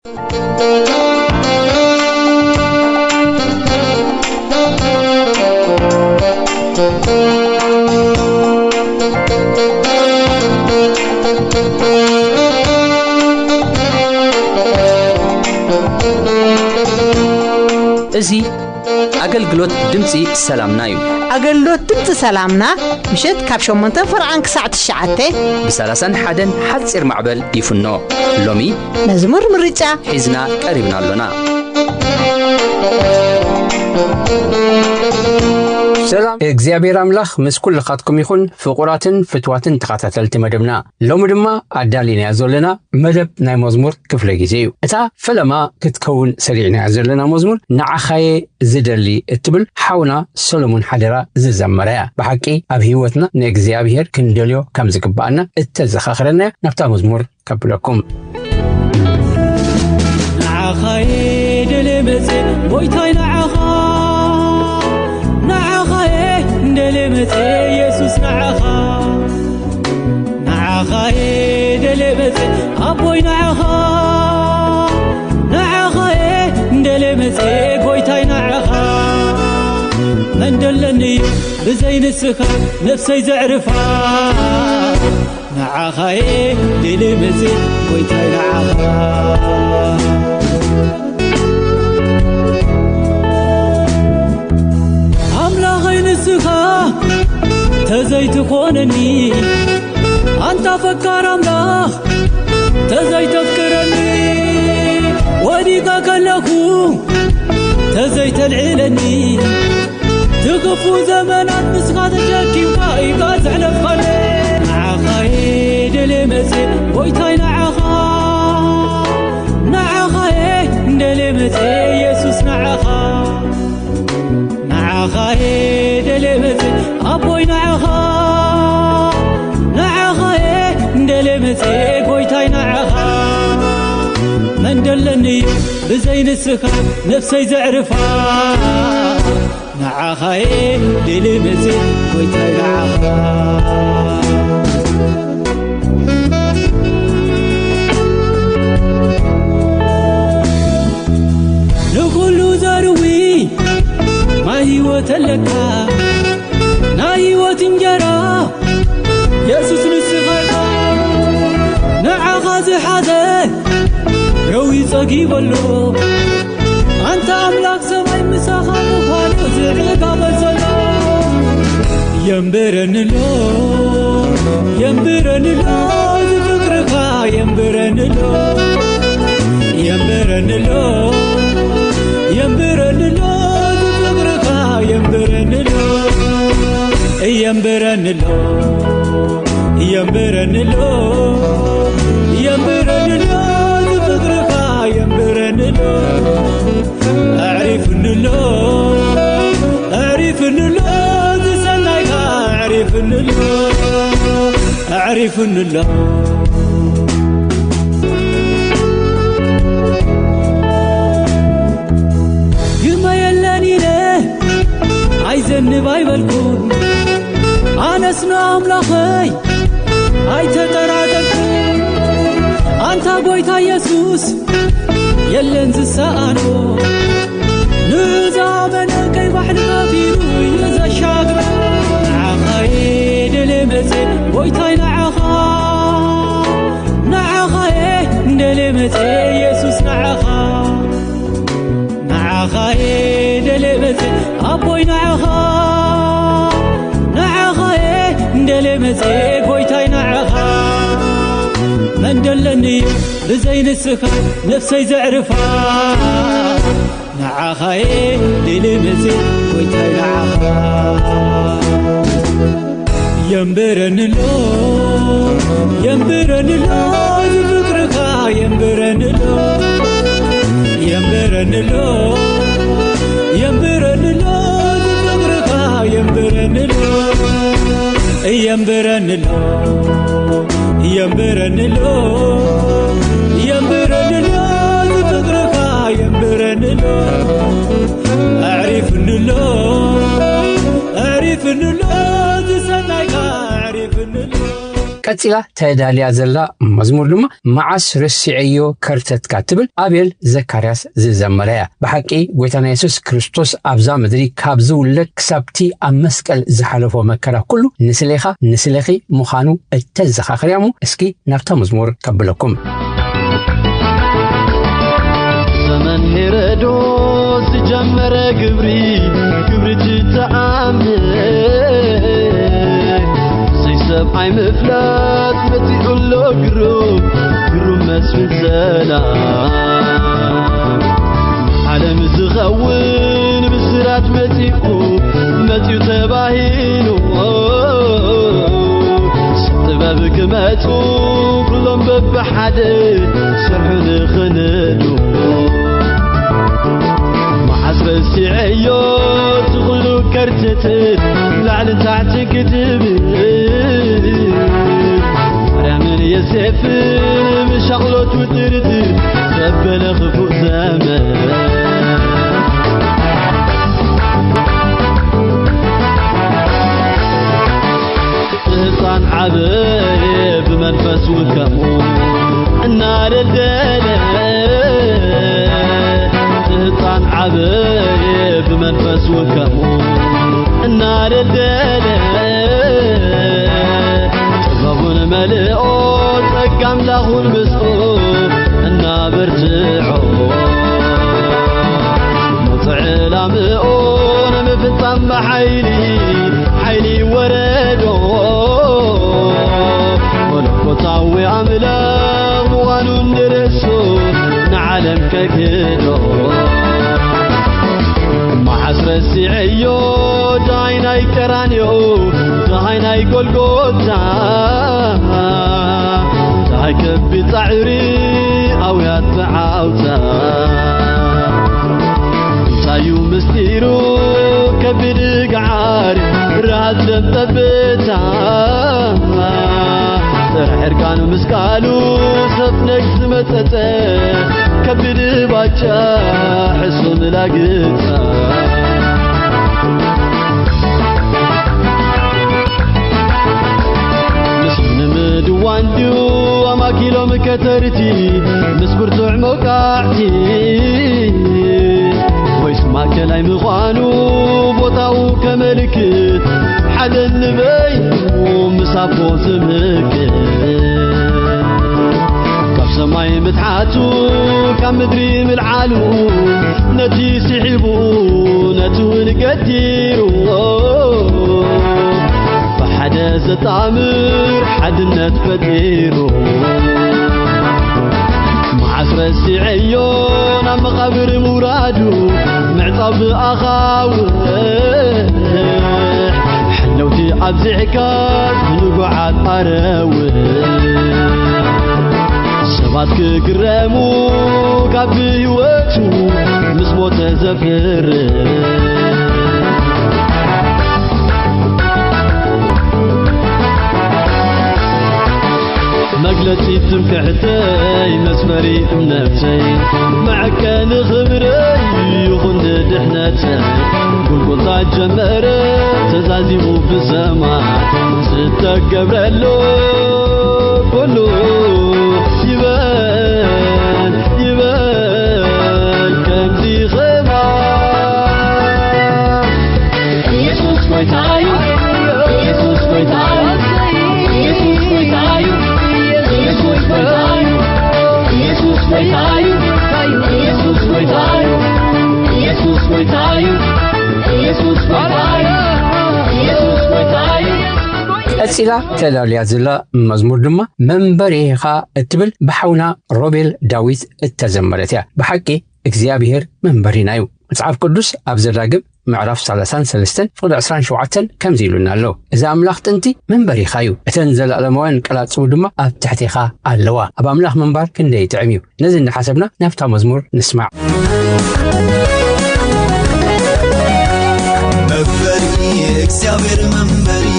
እዚህ አገልግሎት ድምጺ ሰላምና እዩ አገልግሎት ድምጺ ሰላምና ምሽት ካብ 8 ፍርዓን ክሳዕ 9 ብ31 ሓጺር ማዕበል ይፍኖ ሎሚ መዝሙር ምርጫ ሒዝና ቀሪብና አለና ሰላም እግዚአብሔር አምላኽ መስኩል ለኻትኩም ይኹን ፍቁራትን ፍትዋትን ተኻታተልቲ መደብና ሎሚ ድማ አዳሊና ያዘለና መደብ ናይ መዝሙር ክፍለ ጊዜ እዩ እታ ፈለማ ክትከውን ሰሪዕና ያዘለና መዝሙር ንዓኻየ ዝደሊ እትብል ሓውና ሰሎሞን ሓደራ ዝዘመረያ በሐቂ ኣብ ህይወትና ንእግዚአብሔር ክንደልዮ ከም ዝግባአና እተዘኻኽረና ናብታ መዝሙር ከብለኩም ንዓኻየ ደሊ መጽ ቦይታይ دلمت يسوس نعخا دلمت أبوي نعخا دلمت قويتاي نعخا من دلني بزين السخا نفسي زعرفا نعخا دلمت قويتاي نعخا تزيت خونني أنت فكر أملاخ تزيت تذكرني وديك كلكو تزيت العلني تقفو زمانات مسخات الجاكي وقايقا زعلف خلي نعخايد لمزي ويتاي نعخايد لمزي يسوس نعخايد لمزي أبوي نعخا دلمت قويتاي نعخا من دلني بزين السخا نفسي زعرفا نعخا دلمت قويتاي نعخا لكل زاروي ما هيوة لكا نايوة انجرا يسوس نسخيقا نعغازي حاذي روي صقيب اللو أنت أملاك سماي مساخا مفالو زعيقا بزلو ينبرن اللو زفقرقا ينبرن اللو زفقرقا ينبرن اللو ينبرن له تفكرك ينبرن له أعرف إن له تسنيك أعرف إن له يما يلاني له عايزن بايبلكم أنا اسمع أملاخي أي تترادلكم أنت قويتا يسوس يلنز السانو نزامنا كي بحر غفيرو يزا شاقنا نعخايد لمزي قويتاي نعخايد لمزي يسوس نعخايد لمزي أبوي دلمتي قويتاي نعخا من دلني بزين السخا نفسي زعرفا نعخا دلمتي قويتاي نعخا ينبرن له ذكرك ينبرن له ذكرك ينبرن له ينبرن له تفكرك ينبرن له أعرف إن له تسنيك أعرف إن له ቀጥላ ተዳልያ ዘላ መዝሙር ድማ ማዓስ ረሲዕዮ ከርተትካ ትብል አቤል ዘካርያስ ዝዘመረያ በሐቂ ጎይታና ኢየሱስ ክርስቶስ አብዛ ምድሪ ካብ ዝውለድ ክሳብቲ ኣብ መስቀል ዝሓለፎ መከራ ኩሉ ንስሌኻ ምዃኑ እተዘኻኽርያሙ እስኪ ናብታ መዝሙር ከብለኩም ዘመን ሄሮድስ ጀመረ ግብሪ ተአምር ሰብአይ መፍላት መቲኡሎ ግሩ መስፍን ሰላም ዓለም ዝኸውን ብስራት መቲኡ ተባሂሉ ጥበብ ክመቱ ኩሎም በብሓደ ሰርሑ ንኽነዱ መዓዝ ረሲዐዮ ትኽሉ ከርተት ላዕሊ ታሕቲ ክትብል ማርያምን የሴፍን ብሻቕሎት ውጥርጥር ዘበለ ክፉእ ዘመን ሕፃን ዓበየ ብመንፈስ ውከሙ እናደልደለ ሕፃን ዓበየ ብመንፈስ ውከሙ እናደልደለ ጥበቡን መልኦ ጸጋ አምላኹን ምስኦ እናበርትዖ መውፅዕ ላምኦ ንምፍጻም ሓይሊ ወረዶ መለኮታዊ ኣምላኽ ምዃኑ ንርሱ ንዓለም ከክዶ መዓዝ ረሲዐዮ ዳይናይ ቀራንዮ ዳይናይ ጎልጎታ ዳይ ከቢ ጻዕሪ ኣውያት ተዓውታ እንታዩ ምስጢሩ ከቢድ ጋዓር ራስ ለምጠብታ ተርሕርካኑ ምስካሉ ሰፍነክ ዝመጸጸ ከቢድ ባጫ ሕሱ ምላግታ ዋንዲው አማኪሎ መከተርቲ ምስብርቱዕ መውቃዕቲ ወይስ ማከላይ ምዃኑ ቦታው ከመልክት ሓደ ንበይ ምሳፎ ዝምክት ካብ ሰማይ ምትሓቱ ካብ ምድሪ ምልዓሉ ነቲ ስሒቡ ነቲ እውን ገዲሩ ሓደ ዘጣምር ሓድነት ፈጢሩ መዓዝ ረሲዐዮ ናብ መቓብር ምውራዱ ምዕፃው ብኣኻውሕ ሕለውቲ ኣብዚዕካዝ ንጉዓት ኣረውሕ ሰባት ክግረሙ ካብ ህይወቱ ምስ ሞተ ዘፍርህ مجلسي تمكحتي مسمري نفسي معك نخبري يخند دحنتي كل قطع جمري تزازيمو في السماء ستك قبرلو كله يبان كمزي خما يسوس ويتايو يسوس ويتايو يسوس ويتايو Jesus ويتايو يسوس ويتايو يسوس ويتايو يسوس ويتايو يسوس ويتايو يسوس ويتايو أسئلة تداليا زلا مزمور دما منبريخا اتبل بحونا روبيل داويت التزمرتيا بحكي اكزيابيهر منبرينايو مصحف قدس أبزراقب معرف 33 فقد 27 كم زيلونا له إذا أملاخت أنتي منبري خايو أتنزل ألموان قلات صودما أبتحتيخا اللوا أبا أملاخ منبر كندي تعميو نزل حسبنا نفتح مزمور نسمع منبري اكسابر منبري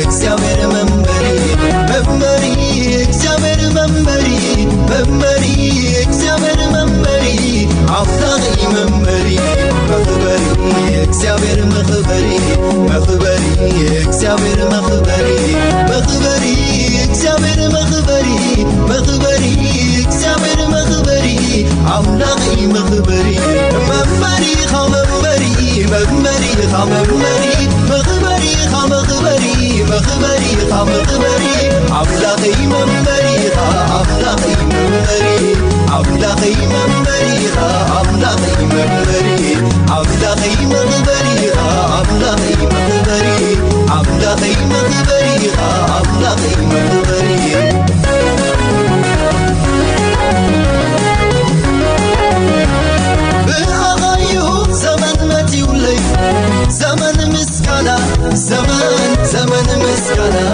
اكسابر منبري اكسابر منبري اكسابر منبري عطاغي منبري مخبري اكسابر مخبري اكسابر مخبري خمبري مخبري خمبري مخبري خمبري عبلاقي ممبري عبلاقي ممبري عبلاقي ممبري عبلاقي ممبري عبلاقي مخبري عبلاقي مخبري عبلاقي مخبري عبلاقي مخبري زمن مسكنا زمن مسكنا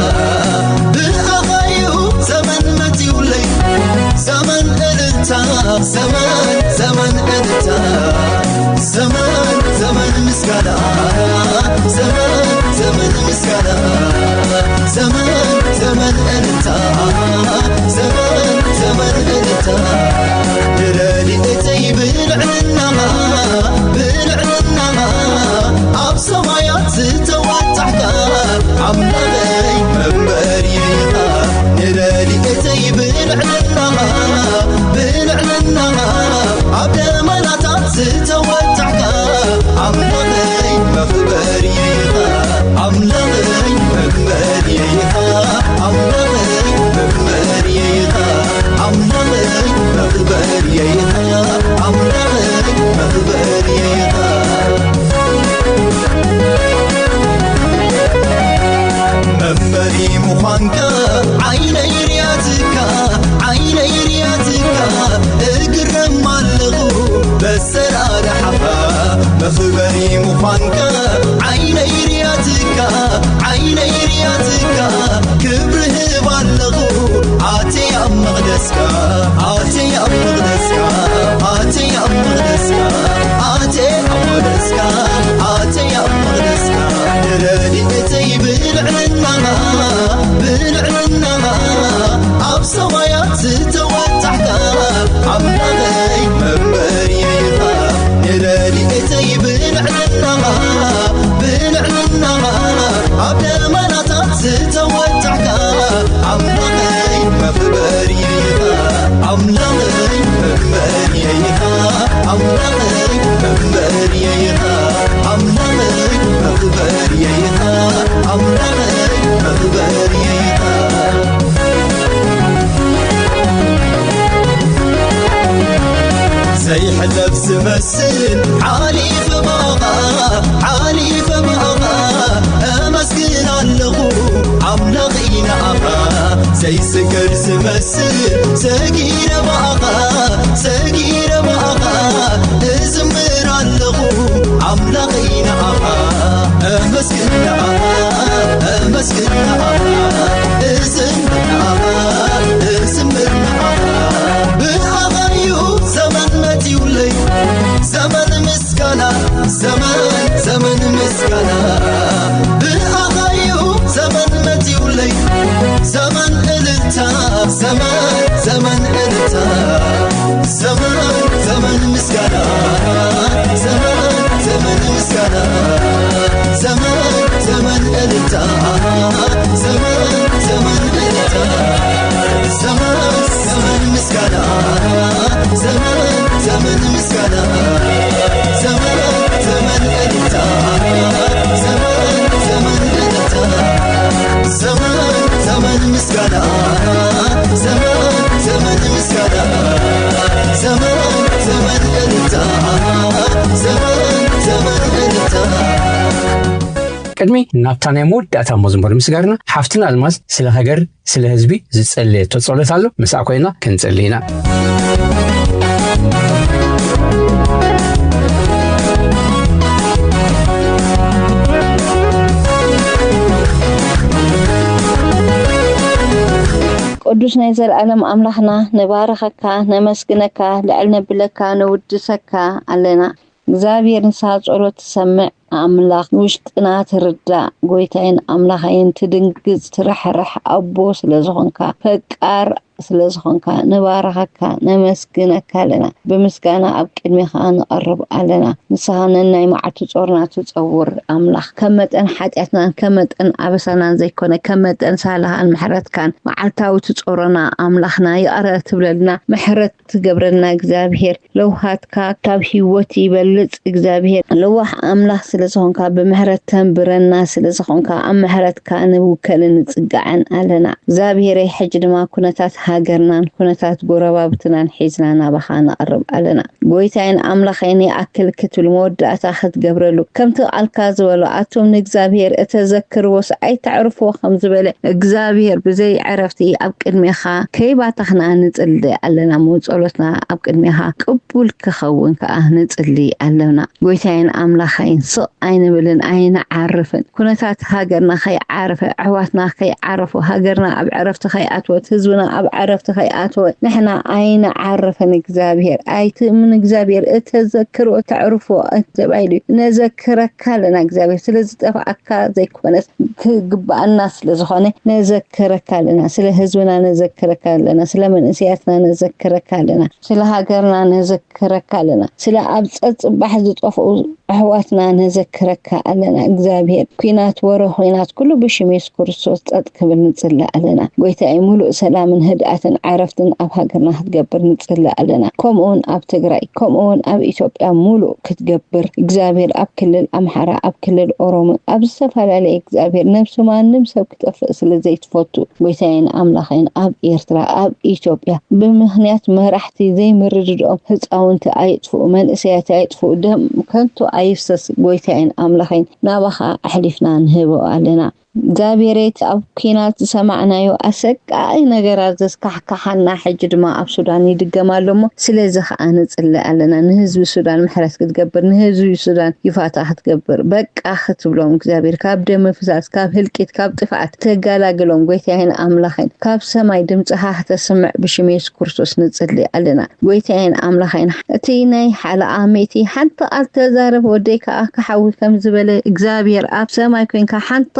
بالأغايو زمن متيولي زمن إلتا زمن إلتا زمن مسكنا زمن مسكنا زمن إلتا زمن إلتا لرالي إتي بالعنا سمايات توتحك عملاقي ممبري نرالي اتي بالعلنا عبد ملاتات توتحك عملاقي مخبري عملاقي ممبري عملاقي ممبري عملاقي مخبري عملاقي مخبري ممبري مخانكا عيني رياتك اقرم مالغو بسرار حفا مخبري مخانكا عيني رياتك كبره بالغو عاتي أم مغدسك عاتي أم مغدسك عاتي أم مغدسك عاتي أم مغدسك عاتي أم مغدسك نرالي اتي بالعلنا عبسمايات توتحك عملاقي ممبري نرالي اتي بالعلنا عبد مناطات توتحك عملاقي مخبري عملاقي ممبري عملاقي ممبري عملاقي مخبري عملاقي مخبري زي حلف سمسل عالي فباغا مسكين اللغو عملاقين أبا زي سكر سمسل سكير باغا ازمر اللغو عملاقين أبا مسكين أبا ازمر أبا بالأغايو زمن متيولي زمن مسكنا زمن مسكنا بالأغايو زمن متيولي زمن إلتا زمن إلتا زمن مسكنا زمن مسكنا زمن إلتا زمن إلتا زمن مسكنا زمن مسكنا زمن إلتا زمن إلتا زمن مسكنا زمن مسكنا زمن إلتا زمن إلتا ቅድሚ ናብታና መወዳእታ መዝሙር ምስጋርና ሓፍትና አልማዝ ስለ ሀገር ስለ ህዝቢ ዝጸልይ ተጸሎት አሎ መስዓ ኮይና ክንጸልይና ቅዱስ ናይ ዘለዓለም አምላኽና ነባረኸካ ነመስግነካ ልዕል ነብለካ ነውድሰካ ኣለና እግዚአብሔር ንሳ ጸሎት ሰምዕ አምላኽ ውሽጥና ትርዳ ጎይታዬን አምላኻዬን ትድንግዝ ትረሕረሕ አቦ ስለዝኾንካ ፈቃር ስለዝኾንካ ነባረኸካ ነመስግነካ ኣለና በምስጋና ኣብ ቅድሚኻ ንቐርብ ኣለና ንስኻነ ናይ መዓልቲ ጾርና ትጸውር አምላኽ ከመጠን ሓጢአትናን ከመጠን አበሳናን ዘይኮነ ከመጠን ሳልሃን ምሕረትካን መዓልታዊ ትጾርና አምላኽና ይቀረ ትብለልና ምሕረት ትገብረና እግዚአብሔር ለውሃትካ ካብ ህይወት ይበልጽ እግዚአብሔር ለዋህ አምላኽ ስለ ስለዝኾንካ ብምሕረት ተንብረና ስለዝኾንካ ኣብ ምሕረትካ ንውከል ንጽጋዕን ኣለና እግዚአብሔር ሕጅ ድማ ኩነታት ሃገርናን ኩነታት ጎረባብትናን ሒዝና ናባኻ ንቐርብ ኣለና ጎይታይን ኣምላኸይን ኣክል ክትብል መወዳእታ ክትገብረሉ ከምቲ ቃልካ ዝበሎ ኣቶም ንእግዚአብሔር እተዘክርዎስ ኣይተዕርፍዎ ከም ዝበለ እግዚአብሔር ብዘይ ዕረፍቲ ኣብ ቅድሜኻ ከይባታኽና ንጽሊ ኣለና ጸሎትና ኣብ ቅድሜኻ ቅቡል ክኸውን ከዓ ንጽሊ ኣለና ጎይታይን ኣምላኸይን ስቕ ኣይንብልን ኣይንዓርፍን ኩነታት ሃገርና ከይዓርፈ ኣሕዋትና ከይዓርፉ ሃገርና ኣብ ዕረፍቲ ከይኣትወት ህዝብና ኣብ ዕረፍቲ ከይኣትወት ንሕና ኣይንዓርፍን እግዚአብሔር ኣይትምን እግዚአብሔር እተዘክሮ ተዕርፎ እተባይሉ ነዘክረካ ለና እግዚአብሔር ስለዝጠፋካ ዘይኮነስ ክግባአና ስለዝኾነ ነዘክረካ ለና ስለ ህዝብና ነዘክረካ ለና ስለ መንእስያትና ነዘክረካ ለና ስለ ሃገርና ነዘክረካ ለና ስለ ኣብ ጸጽባሕ ዝጠፍኡ ኣሕዋትና ነዘክረካ ኣለና እግዚአብሔር ኩናት ወረኹናት ኩሉ ብሽሜስ ክርስቶስ ጸጥ ክብል ንጽላ ኣለና ጎይታዬ ሙሉእ ሰላምን ህድኣትን ዓረፍትን ኣብ ሃገርና ክትገብር ንጽላ ኣለና ከምኡን ኣብ ትግራይ ከምኡን ኣብ ኢትዮጵያ ሙሉእ ክትገብር እግዚአብሔር ኣብ ክልል ኣምሓራ ኣብ ክልል ኦሮሞ ኣብ ዝተፈላለዩ እግዚአብሔር ነፍሱ ማንም ሰብ ክጠፍእ ስለዘይትፈቱ ጎይታዬን ኣምላኸይን ኣብ ኤርትራ ኣብ ኢትዮጵያ ብምኽንያት መራሕቲ ዘይምርድኦም ህፃውንቲ ኣይጥፍኡ መንእስያት ኣይጥፍኡ ደም ከንቱ ኣይፍሰስ ጎይታዬን ኣምላኸይን ናባኻ ኣሕሊፍና ንህቦ ኣለና እግዚአብሔርት ኣብ ኩናት ሰማዕናዮ ኣሰቃይ ነገራት ዘስካሕካሓና ሕጅ ድማ ኣብ ሱዳን ይድገማሎሞ ስለዚ ከዓ ንጽሊ ኣለና ንህዝቢ ሱዳን ምሕረት ክትገብር ንህዝቢ ሱዳን ይፋታ ክትገብር በቃ ክትብሎም እግዚአብሔር ካብ ደም ፍሳስ ካብ ህልቂት ካብ ጥፋት ተጋላግሎም ጎይታዬን ኣምላኸይን ካብ ሰማይ ድምጽኻ ተስምዕ ብሽሜስ ክርስቶስ ንጽሊ ኣለና ጎይታዬን ኣምላኸይን እቲ ናይ ሓላኣሜቲ ሓንቲ ኣልተዛረብ ወደይካ ክሓዊ ከም ዝበለ እግዚአብሔር ኣብ ሰማይ ኮይንካ ሓንቲ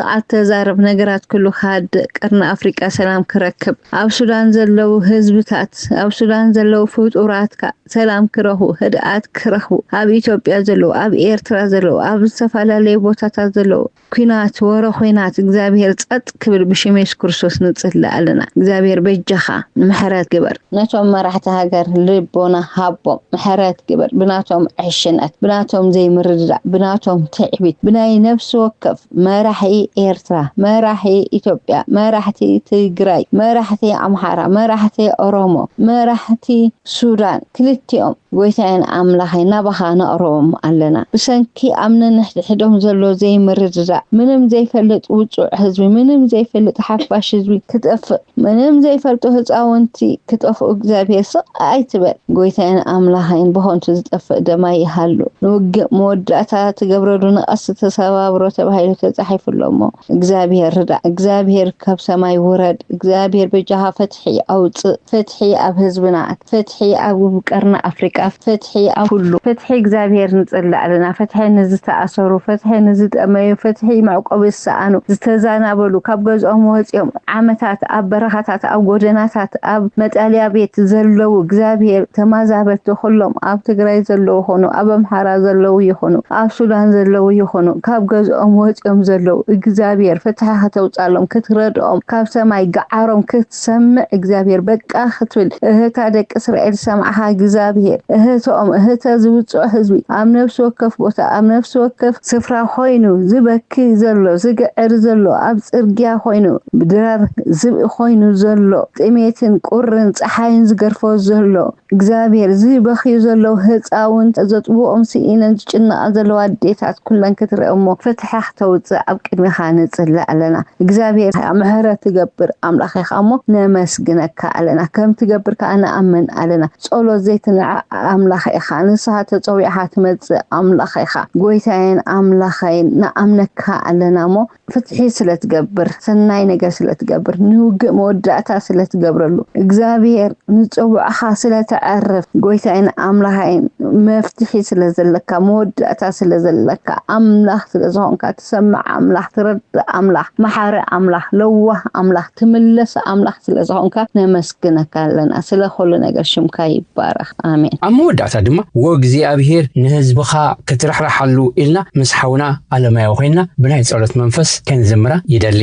ዘዛረብ ነገራት ኩሉ ካድ ቀርና አፍሪካ ሰላም ክረክብ ኣብ ሱዳን ዘለው ህዝብታት ኣብ ሱዳን ዘለው ፍጡራትካ ሰላም ክረኹ ህድኣት ክረኹ ኣብ ኢትዮጵያ ዘለው ኣብ ኤርትራ ዘለው ኣብ ዝተፈላለዩ ቦታታት ዘለው ኩናት ወረኹናት እግዚአብሔር ጸጥ ክብል ብሽሜስ ክርስቶስ ንጽሊ ኣለና እግዚአብሔር በጀኻ ምሕረት ግበር ነቶም መራሕቲ ሃገር ልቦና ሃቦም ምሕረት ግበር ብናቶም ዕሽነት ብናቶም ዘይምርድዳእ ብናቶም ትዕቢት ብናይ ነፍስ ወከፍ መራሒ ኤርትራ መራሒ ኢትዮጵያ መራሕቲ ትግራይ መራሕቲ ኣምሓራ መራሕቲ ኦሮሞ መራሕቲ ሱዳን ክልቲኦም ጎይታዬን ኣምላኸይን ናባኻ ነቕርቦም ኣለና ብሰንኪ ኣምነን ሕዶም ዘሎ ዘይምርድዳእ ምንም ዘይፈልጥ ውጹዕ ህዝቢ ምንም ዘይፈልጥ ሓፋሽ ህዝቢ ክትጠፍእ ምንም ዘይፈልጡ ህፃውንቲ ክትጠፍኡ እግዚአብሔር ስቕ ኣይትበል ጎይታዬን ኣምላኸይን ብኾንቱ ዝጠፍእ ደማ ይሃሉ ንውግእ መወዳእታ ትገብረሉ ንቐስ ተሰባብሮ ተባሂሉ ተጻሒፉሎሞ እግዚአብሔር ረዳ እግዚአብሔር ካብ ሰማይ ወረድ እግዚአብሔር በጃሃ ፈትሒ ኣውጽእ ፈትሒ ኣብ ህዝብና ፈትሒ ኣብ ቀርና አፍሪካ ፈትሒ ኣብ ሁሉ ፈትሒ እግዚአብሔር ንጽሊ ኣለና ፈትሒ ንዝተኣሰሩ ፈትሒ ንዝጠመዩ ፈትሒ ማዕቆብ ሰኣኑ ዝተዛናበሉ ካብ ገዝኦም ወጽኦም ዓመታት ኣብ በረኻታት ኣብ ጎደናታት ኣብ መጣልያ ቤት ዘለው እግዚአብሔር ተማዛበልቲ ሁሉም ኣብ ትግራይ ዘለው ሆኖ ኣብ ኣምሓራ ዘለው ይሆኑ ኣብ ሱዳን ዘለው ይሆኑ ካብ ገዝኦም ወጽኦም ዘለው እግዚአብሔር ፈትሒ ከተውጻሎም ክትረድኦም ካብ ሰማይ ገዓሮም ክትሰምዕ እግዚአብሔር በቃ ክትብል እህታ ደቂ እስራኤል ሰምዓኻ እግዚአብሔር እህቶም እህተ ዝውጽኡ ህዝቢ ኣብ ነፍስ ወከፍ ቦታ ኣብ ነፍስ ወከፍ ስፍራ ኮይኑ ዝበኪ ዘሎ ዝግዕር ዘሎ ኣብ ጽርግያ ኮይኑ ብድራር ዝብኢ ኮይኑ ዘሎ ጥሜትን ቁርን ፀሓይን ዝገርፎ ዘሎ እግዚአብሔር ዝበኺዩ ዘሎ ህፃውን ዘጥብኦም ሲኢነን ዝጭናቕ ዘለዋ ኣዴታት ኩለን ክትርእሞ ፈትሓህ ተውጽእ ኣብ ቅድሚኻ ንጽሊ ኣለና እግዚአብሔር ምሕረት ትገብር ኣምላኽኻ እሞ ነመስግነካ ኣለና ከም ትገብር ከዓ ነኣምን ኣለና ጸሎት ዘይትንዓ ኣምላኽኻ ንስሓ ተጸዊዕኻ ትመጽእ ኣምላኽኻ ጎይታዬን ኣምላኽይን ነኣምነካ ኣለና እሞ ፍትሒ ስለትገብር ሰናይ ነገር ስለትገብር ንውግእ መወዳእታ ስለትገብረሉ እግዚአብሔር ንጸውዕኻ ስለተዓርፍ ጎይታዬን ኣምላኽይን መፍትሒ ስለዘለካ መወዳእታ ስለዘለካ ኣምላኽ ስለዝኾንካ ትሰምዕ ኣምላኽ ትረድእ ኣምላኽ መሓሪ ኣምላኽ ለዋህ ኣምላኽ ትምለስ ኣምላኽ ስለዝኾንካ ነመስግነካ ኣለና ስለ ኩሉ ነገር ሽምካ ይባረኽ ኣሜን ኣብ መወዳእታ ድማ ወእግዚአብሔር ንህዝብኻ ክትረሕረሓሉ ኢልና ምስ ሓውና ኣለማዮ ኮይና ብናይ ጸሎት መንፈስ ከንዝምራ ይደሊ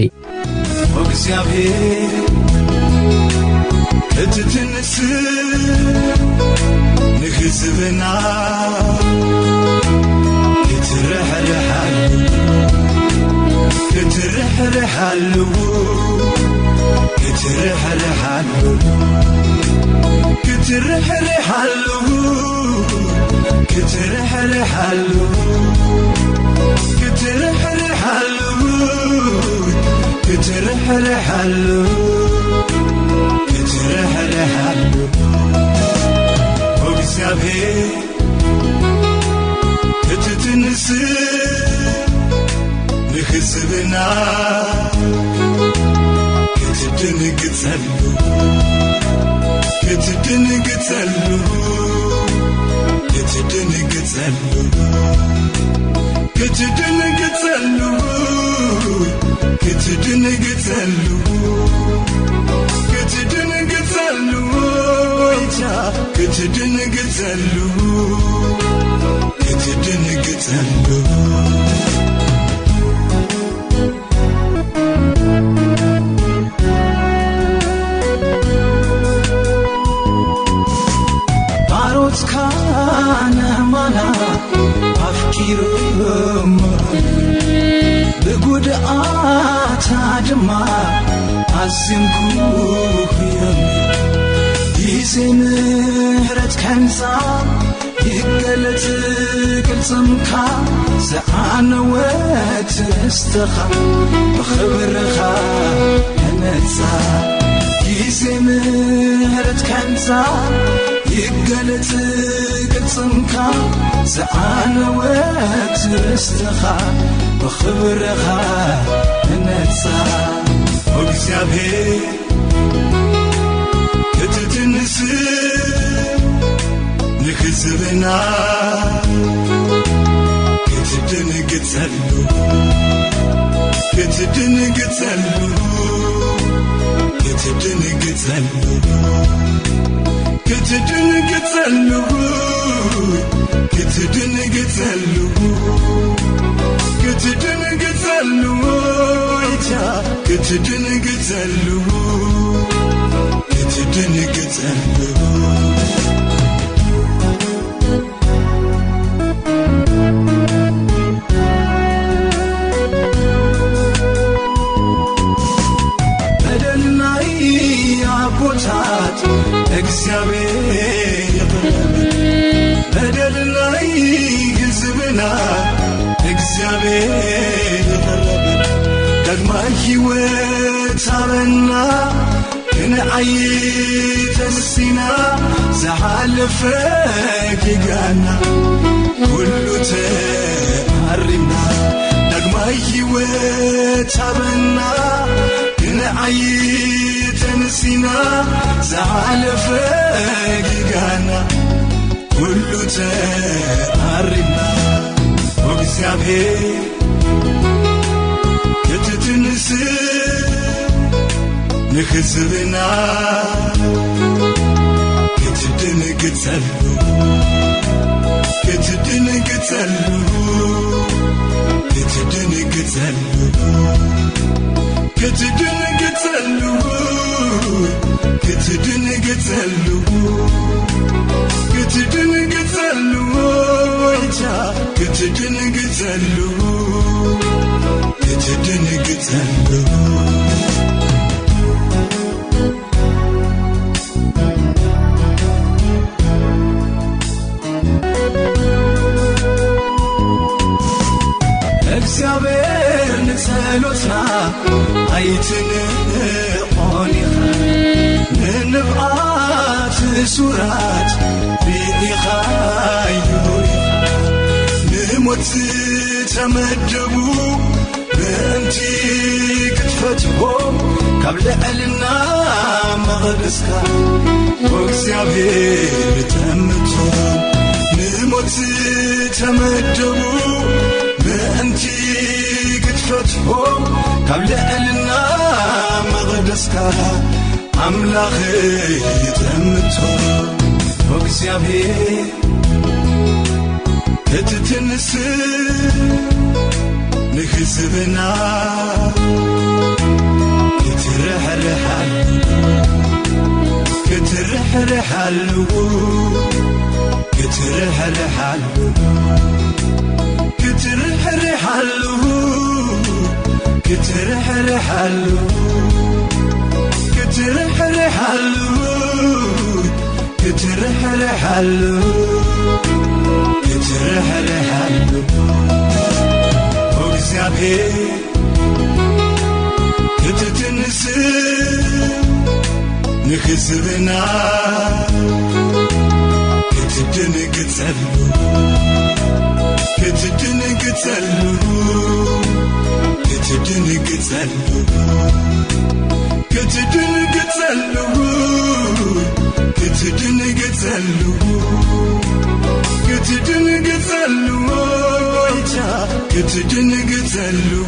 ወእግዚአብሔር እትትንስ ንህዝብና ክትረሕረሓሉ كترحلو كترحلو كترحلو كترحلو كترحلو كترحلو كترحلو وبسابه كتتنسي نخسبنا كتدنقتلو كتدنقتلو كتدنقتلو كتدنقتلو كتدنقتلو كتدنقتلو كتدنقتلو كتدنقتلو كان مانا أفكيرهم بقود آتاجما أزمكوه يمي يزي مهرت كنزا يقلت قلتمكا زعانوات استخا بخبرخا نتزا يزي مهرت كنزا يقلت قلتمكا زعانوات استخا بخبرخا نتزا وبزيابه كتتنسي نخزبنا كتدنقتلو كتدنقتلو كتدنقتلو كتدنقتلو كتدنقتلو كتدنقتلو كتدنقتلو كتدنقتلو እግዚአብሔር በደልናይ ሕዝብና እግዚአብሔር ደግማ ሕይወት አበና ክንዓይ ተንሲና ዘሓለፈ ጊጋና ኩሉ ተዓሪምና ደግማ ሕይወት አበና ክንዓይ تنسينا زعلف جيجانا كل تعرفنا وبزعبه كتتنسي نخزبنا كتدنقتلو كتدنقتلو كتدنقتلو كتدنقتلو كتدنقتلو كتدنقتلو كتدنقتلو كتدنقتلو እግዚአብሔር ንጸሎትና አይትንቆኒኻ ንንብዓት ሱራት ሪኢኻ ይሁሪኻ ንሞት ተመደቡ በእንቲ ክትፈትሖም ካብ ልዕልና መቕደስካ እግዚአብሔር ተምቶም ንሞት ተመደቡ በእንቲ ክትፈትሖም ካብ ልዕልና መቕደስካ አምላኽ ይተምቶም እግዚአብሔር እትትንስ ንሕዝብና ክትርሕርሓሉ كترحرحلو كترحرحلو كترحرحلو كترحرحلو وكزابير كتتنسي نخسبنا كتدنقتلو كتدنقتلو كتدنقتلو كتدنقتلو كتدنقتلو كتدنقتلو كتدنقتلو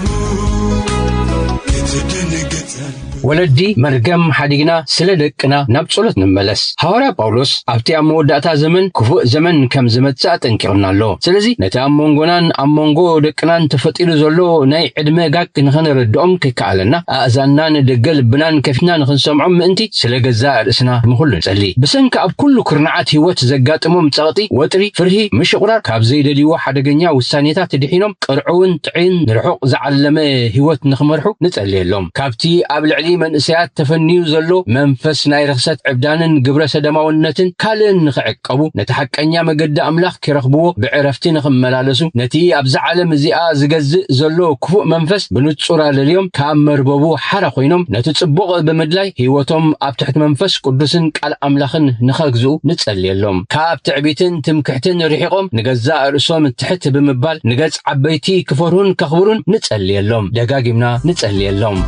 ولدي مرقم حديقنا سلدقنا نبصلت نملس حوارا باولوس ابتي اموداتا زمن كفو زمن كم زمتسا تنكرنا له سلازي نتا امونغونان امونغو دقنان تفطيلو زلو ناي عدمه غاك نخنردوم كيكالنا ازانان دقل بنان كفنا نخنسمعم انتي سلغزا رسنا مخلن صلي بسنك اب كل كرنعات هيوت زغاطمم صاطي وطري فرهي مشقرار كاب زيدديو حدغنيا وسانيتا تدحينم قرعون طعين رحق زعلمه هيوت نخمرحو نصليلهم كابتي ابلعلي من اسيات تفنيو زلو منفس ناي رخصت عبدانن قبره سدماونتن كالن نخعقبو نتحقنيا مقد املاح كيرخبو بعرفتي نخملالسو نتي ابز عالم زيا زغز زلو كفو منفس بنصورا لليوم كامرببو حرا خوينم نتصبق بمدلاي هيوتهم اب تحت منفس قدسن قال املاخن نخغزو نصليلهم كاب تعبيتن تمكحتن ريحقم نغزا رسوم تحت بمبال نغص عبيتي كفرون كخبرون نصليلهم دغاغيمنا نصليلهم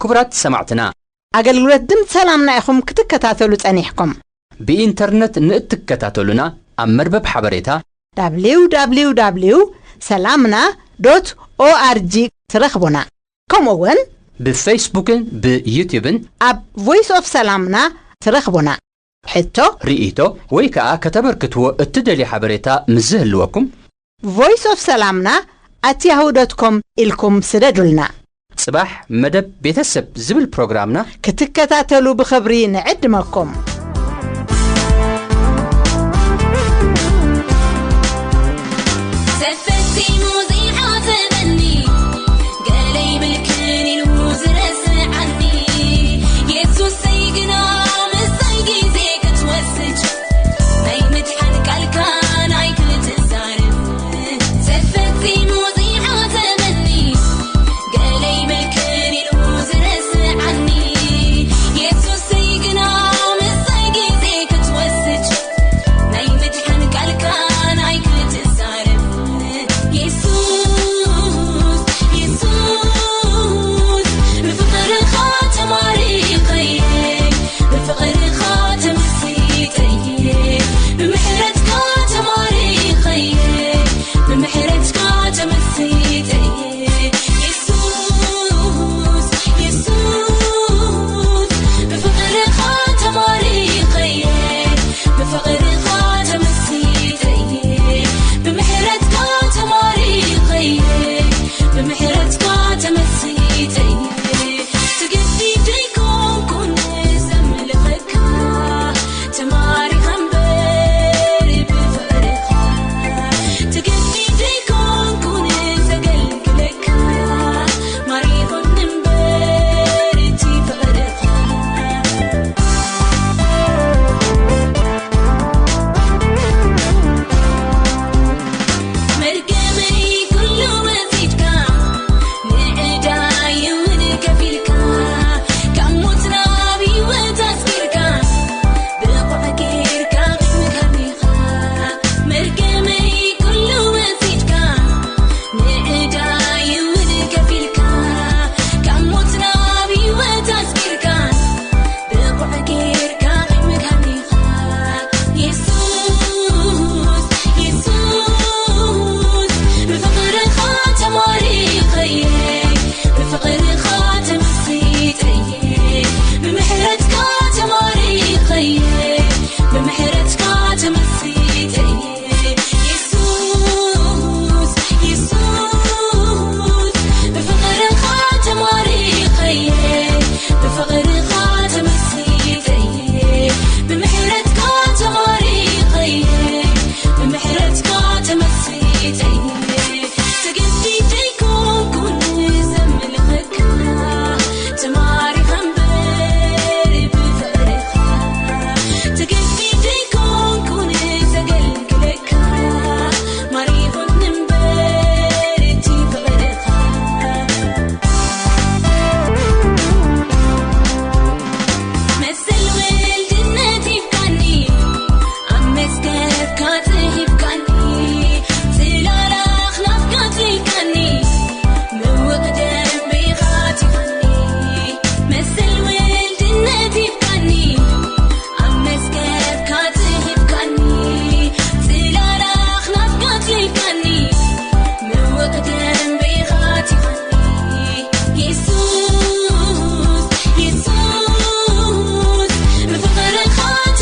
كبرات سمعتنا أقلقلت دم سلامنا إخم كتكتاتلو تانيحكم بإنترنت نتكتاتلونا أمربب حبريتا www.salamna.org ترخبونا كمون بفيسبوكن بيوتيوبن أب Voice of Salamna ترخبونا حتى رئيتو ويكا كتبركتو اتدالي حبريتا مزهلوكم Voice of Salamna @yahoo.com إلكم سردلنا صباح مدب بيتسب زبل بروغرامنا كتكتاتلو بخبرين عدمكم